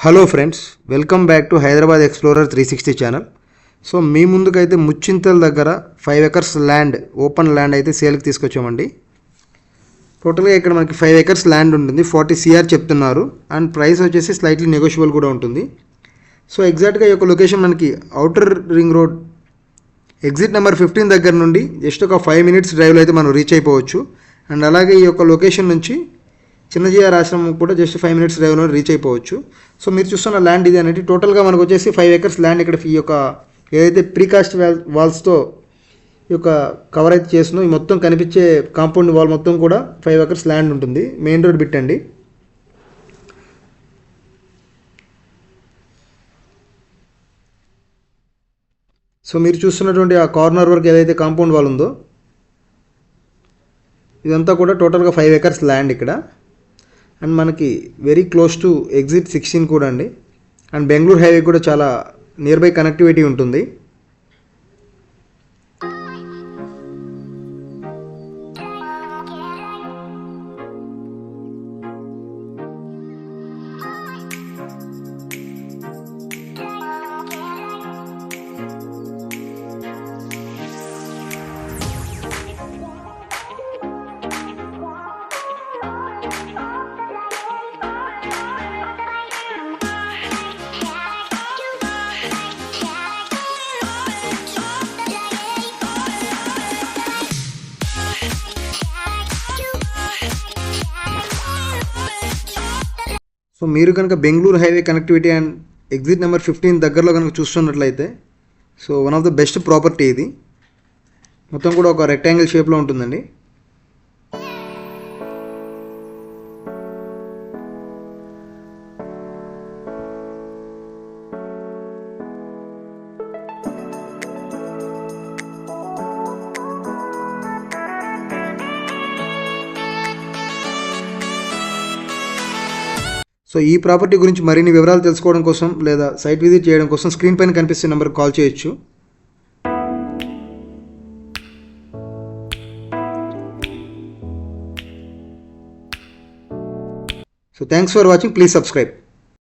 Hello friends, welcome back to Hyderabad explorer 360 channel. So మీ ముందుకైతే ముచ్చింతల దగ్గర 5 ఎకర్స్ ల్యాండ్, ఓపెన్ ల్యాండ్ అయితే సేల్కి తీసుకొచ్చామండి. టోటల్గా ఇక్కడ మనకి 5 ఎకర్స్ ల్యాండ్ ఉంటుంది. 40 CR చెప్తున్నారు అండ్ ప్రైస్ వచ్చేసి స్లైట్లీ నెగోషియబుల్ కూడా ఉంటుంది. సో ఎగ్జాక్ట్గా ఈ యొక్క లొకేషన్ మనకి outer ring road exit number 15 దగ్గర నుండి జస్ట్ ఒక 5 minutes డ్రైవ్లో అయితే మనం రీచ్ అయిపోవచ్చు. అండ్ అలాగే ఈ యొక్క లొకేషన్ నుంచి చిన్నజీఆర్ ఆశ్రమం కూడా జస్ట్ 5 minutes డ్రైవ్లో రీచ్ అయిపోవచ్చు. సో మీరు చూస్తున్న ల్యాండ్ ఇది అనేది టోటల్గా మనకు వచ్చేసి 5 ఎకర్స్ ల్యాండ్. ఇక్కడ ఈ యొక్క ఏదైతే ప్రీకాస్ట్ వాల్స్తో ఈ యొక్క కవర్ అయితే చేస్తుందో ఈ మొత్తం కనిపించే కాంపౌండ్ వాల్ మొత్తం కూడా 5 ఎకర్స్ ల్యాండ్ ఉంటుంది. మెయిన్ రోడ్ బిట్ అండి. సో మీరు చూస్తున్నటువంటి ఆ కార్నర్ వరకు ఏదైతే కాంపౌండ్ వాల్ ఉందో ఇదంతా కూడా టోటల్గా 5 ఎకర్స్ ల్యాండ్ ఇక్కడ. అండ్ మనకి వెరీ క్లోజ్ టు ఎగ్జిట్ 16 కూడా అండి. అండ్ బెంగళూరు హైవే కూడా చాలా నియర్ బై కనెక్టివిటీ ఉంటుంది. సో మీరు కనుక Bengaluru highway connectivity and exit number 15 దగ్గరలో కనుక చూస్తున్నట్లయితే so one of the best property ఇది. మొత్తం కూడా ఒక రెక్టాంగిల్ షేప్లో ఉంటుందండి. సో ఈ ప్రాపర్టీ గురించి మరిన్ని వివరాలు తెలుసుకోవడం కోసం లేదా సైట్ విజిట్ చేయడం కోసం స్క్రీన్ పైన కనిపిస్తున్న నెంబర్కి కాల్ చేయొచ్చు. So thanks for watching. Please subscribe.